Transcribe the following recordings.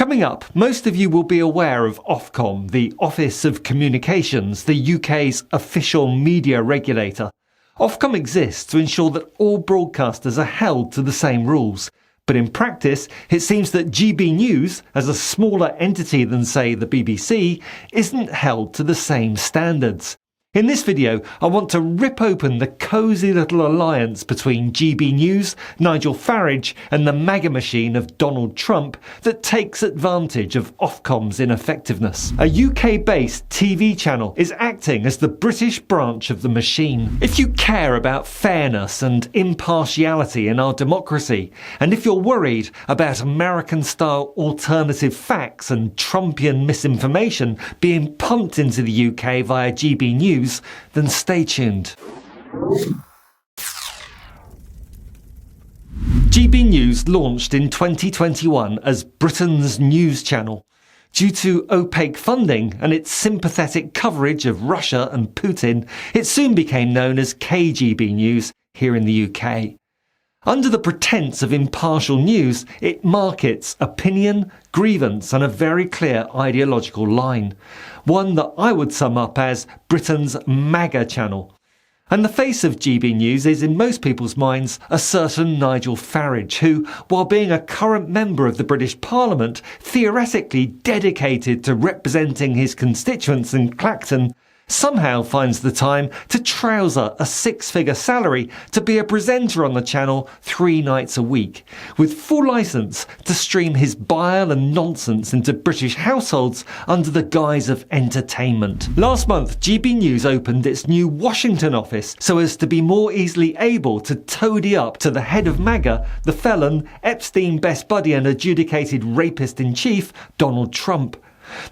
Coming up, most of you will be aware of Ofcom, the Office of Communications, the UK's official media regulator. Ofcom exists to ensure that all broadcasters are held to the same rules. But in practice, it seems that GB News, as a smaller entity than, say, the BBC, isn't held to the same standards. In this video, I want to rip open the cosy little alliance between GB News, Nigel Farage and the MAGA machine of Donald Trump that takes advantage of Ofcom's ineffectiveness. A UK-based TV channel is acting as the British branch of the machine. If you care about fairness and impartiality in our democracy, and if you're worried about American-style alternative facts and Trumpian misinformation being pumped into the UK via GB News, then stay tuned. GB News launched in 2021 as Britain's news channel. Due to opaque funding and its sympathetic coverage of Russia and Putin, it soon became known as KGB News here in the UK. Under the pretense of impartial news, it markets opinion, grievance and a very clear ideological line. One that I would sum up as Britain's MAGA channel. And the face of GB News is, in most people's minds, a certain Nigel Farage, who, while being a current member of the British Parliament, theoretically dedicated to representing his constituents in Clacton, somehow finds the time to trouser a six-figure salary to be a presenter on the channel 3 nights a week, with full licence to stream his bile and nonsense into British households under the guise of entertainment. Last month, GB News opened its new Washington office so as to be more easily able to toady up to the head of MAGA, the felon, Epstein best buddy and adjudicated rapist-in-chief, Donald Trump.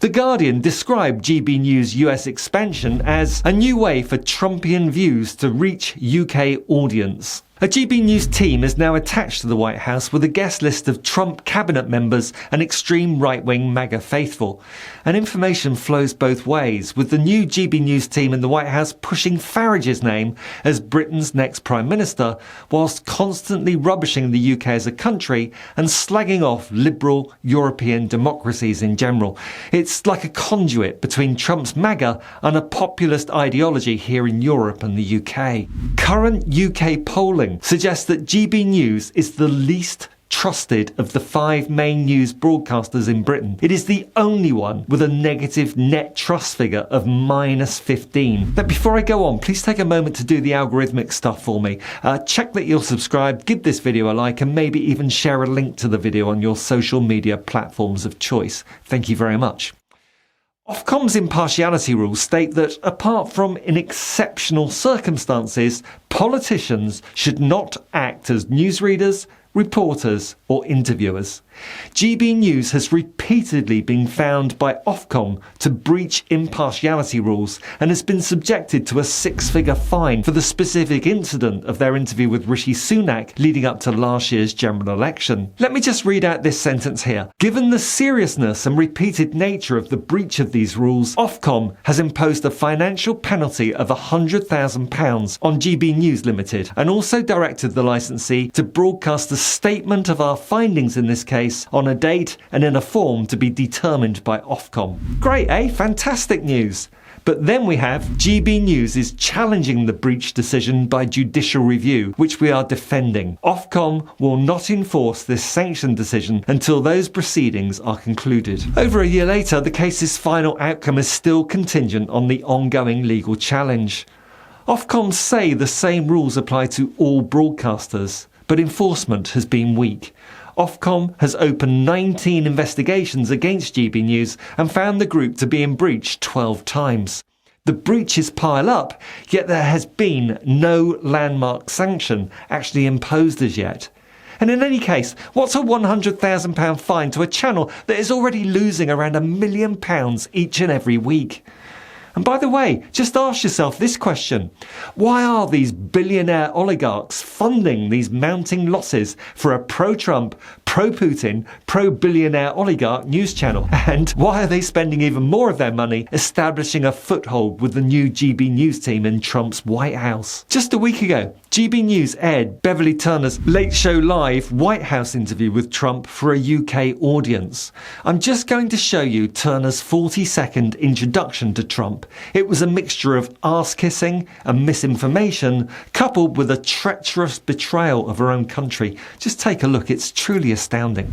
The Guardian described GB News' US expansion as a new way for Trumpian views to reach UK audience. A GB News team is now attached to the White House with a guest list of Trump cabinet members and extreme right-wing MAGA faithful. And information flows both ways, with the new GB News team in the White House pushing Farage's name as Britain's next Prime Minister, whilst constantly rubbishing the UK as a country and slagging off liberal European democracies in general. It's like a conduit between Trump's MAGA and a populist ideology here in Europe and the UK. Current UK polling suggests that GB News is the least trusted of the 5 main news broadcasters in Britain. It is the only one with a negative net trust figure of -15. But before I go on, please take a moment to do the algorithmic stuff for me. Check that you're subscribed, give this video a like, and maybe even share a link to the video on your social media platforms of choice. Thank you very much. Ofcom's impartiality rules state that, apart from in exceptional circumstances, politicians should not act as newsreaders, reporters or interviewers. GB News has repeatedly been found by Ofcom to breach impartiality rules and has been subjected to a 6-figure fine for the specific incident of their interview with Rishi Sunak leading up to last year's general election. Let me just read out this sentence here. Given the seriousness and repeated nature of the breach of these rules, Ofcom has imposed a financial penalty of £100,000 on GB News Limited and also directed the licensee to broadcast a statement of our findings in this case on a date and in a form to be determined by Ofcom. Great, eh? Fantastic news. But then we have GB News is challenging the breach decision by judicial review, which we are defending. Ofcom will not enforce this sanction decision until those proceedings are concluded. Over a year later, the case's final outcome is still contingent on the ongoing legal challenge. Ofcom say the same rules apply to all broadcasters, but enforcement has been weak. Ofcom has opened 19 investigations against GB News and found the group to be in breach 12 times. The breaches pile up, yet there has been no landmark sanction actually imposed as yet. And in any case, what's a £100,000 fine to a channel that is already losing around £1 million each and every week? And by the way, just ask yourself this question. Why are these billionaire oligarchs funding these mounting losses for a pro-Trump, pro-Putin, pro-billionaire oligarch news channel? And why are they spending even more of their money establishing a foothold with the new GB News team in Trump's White House? Just a week ago, GB News aired Beverly Turner's Late Show Live White House interview with Trump for a UK audience. I'm just going to show you Turner's 40-second introduction to Trump. It was a mixture of arse-kissing and misinformation, coupled with a treacherous betrayal of her own country. Just take a look, it's truly astounding.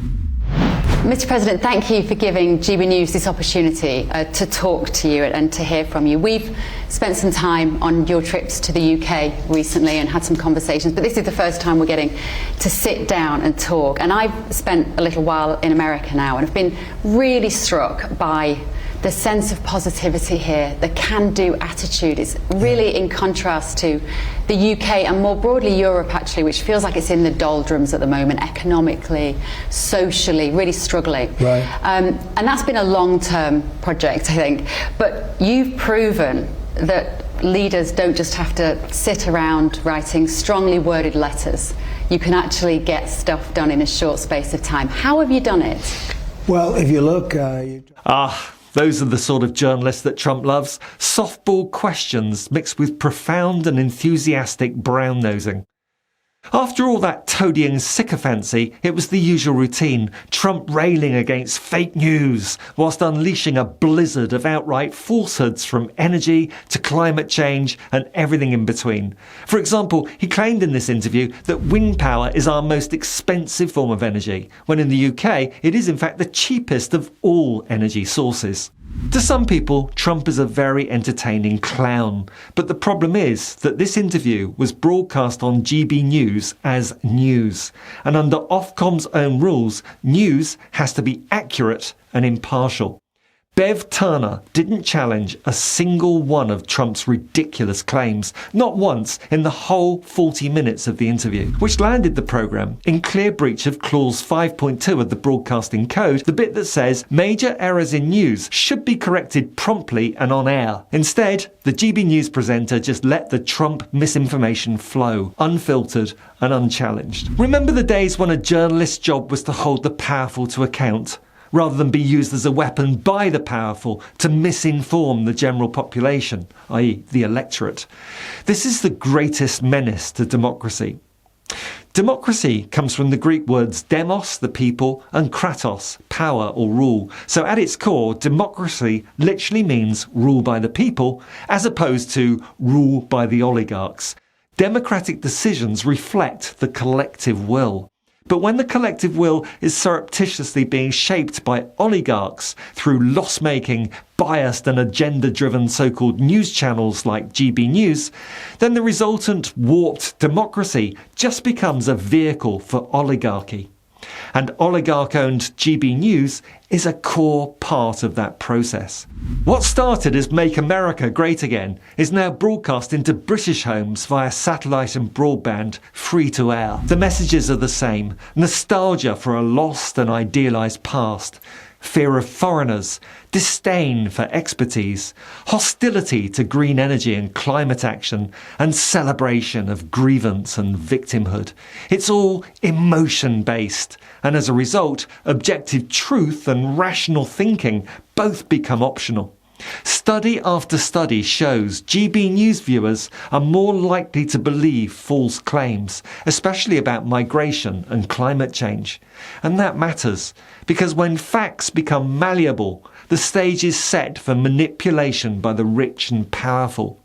Mr. President, thank you for giving GB News this opportunity to talk to you and to hear from you. We've spent some time on your trips to the UK recently and had some conversations, but this is the first time we're getting to sit down and talk. And I've spent a little while in America now and have been really struck by the sense of positivity here, the can-do attitude. It's really in contrast to the UK and more broadly Europe, actually, which feels like it's in the doldrums at the moment, economically, socially, really struggling. Right. And that's been a long-term project, I think. But you've proven that leaders don't just have to sit around writing strongly worded letters. You can actually get stuff done in a short space of time. How have you done it? Well, if you look... Those are the sort of journalists that Trump loves. Softball questions mixed with profound and enthusiastic brown-nosing. After all that toadying sycophancy, it was the usual routine. Trump railing against fake news, whilst unleashing a blizzard of outright falsehoods from energy to climate change and everything in between. For example, he claimed in this interview that wind power is our most expensive form of energy, when in the UK it is in fact the cheapest of all energy sources. To some people, Trump is a very entertaining clown, but the problem is that this interview was broadcast on GB News as news, and under Ofcom's own rules, news has to be accurate and impartial. Bev Turner didn't challenge a single one of Trump's ridiculous claims, not once in the whole 40 minutes of the interview, which landed the programme in clear breach of Clause 5.2 of the Broadcasting Code, the bit that says major errors in news should be corrected promptly and on air. Instead, the GB News presenter just let the Trump misinformation flow, unfiltered and unchallenged. Remember the days when a journalist's job was to hold the powerful to account, rather than be used as a weapon by the powerful to misinform the general population, i.e. the electorate. This is the greatest menace to democracy. Democracy comes from the Greek words demos, the people, and kratos, power or rule. So at its core, democracy literally means rule by the people, as opposed to rule by the oligarchs. Democratic decisions reflect the collective will. But when the collective will is surreptitiously being shaped by oligarchs through loss-making, biased and agenda-driven so-called news channels like GB News, then the resultant warped democracy just becomes a vehicle for oligarchy. And oligarch-owned GB News is a core part of that process. What started as Make America Great Again is now broadcast into British homes via satellite and broadband, free to air. The messages are the same: nostalgia for a lost and idealised past, fear of foreigners, disdain for expertise, hostility to green energy and climate action, and celebration of grievance and victimhood. It's all emotion-based, and as a result, objective truth and rational thinking both become optional. Study after study shows GB News viewers are more likely to believe false claims, especially about migration and climate change. And that matters, because when facts become malleable, the stage is set for manipulation by the rich and powerful.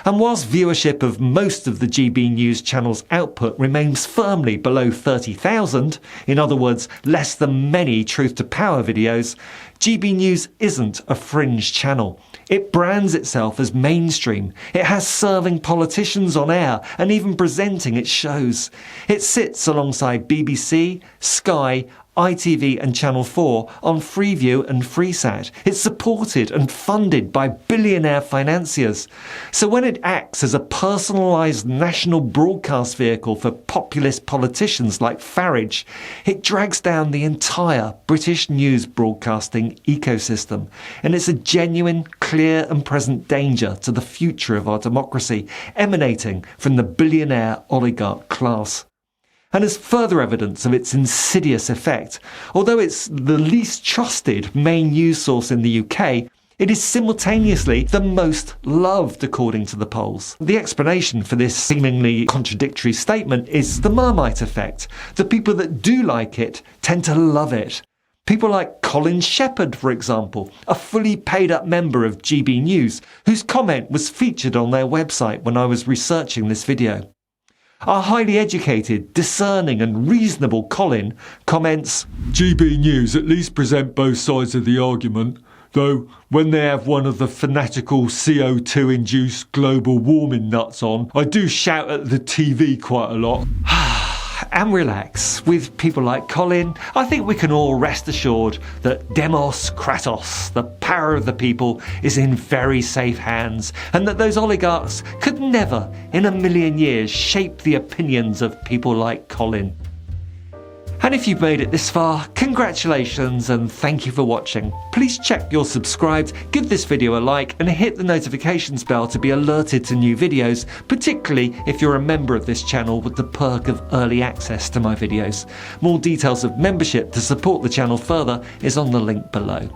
And whilst viewership of most of the GB News channel's output remains firmly below 30,000, in other words, less than many Truth to Power videos, GB News isn't a fringe channel. It brands itself as mainstream. It has serving politicians on air and even presenting its shows. It sits alongside BBC, Sky, ITV and Channel 4 on Freeview and Freesat. It's supported and funded by billionaire financiers. So when it acts as a personalised national broadcast vehicle for populist politicians like Farage, it drags down the entire British news broadcasting ecosystem. And it's a genuine, clear and present danger to the future of our democracy, emanating from the billionaire oligarch class. And as further evidence of its insidious effect, although it's the least trusted main news source in the UK, it is simultaneously the most loved according to the polls. The explanation for this seemingly contradictory statement is the Marmite effect. The people that do like it tend to love it. People like Colin Shepherd, for example, a fully paid up member of GB News, whose comment was featured on their website when I was researching this video. Our highly educated, discerning and reasonable Colin comments, GB News at least present both sides of the argument, though when they have one of the fanatical CO2-induced global warming nuts on, I do shout at the TV quite a lot. and relax. With people like Colin, I think we can all rest assured that Demos Kratos, the power of the people, is in very safe hands, and that those oligarchs could never in a million years shape the opinions of people like Colin. And if you've made it this far, congratulations and thank you for watching. Please check you're subscribed, give this video a like and hit the notifications bell to be alerted to new videos, particularly if you're a member of this channel with the perk of early access to my videos. More details of membership to support the channel further is on the link below.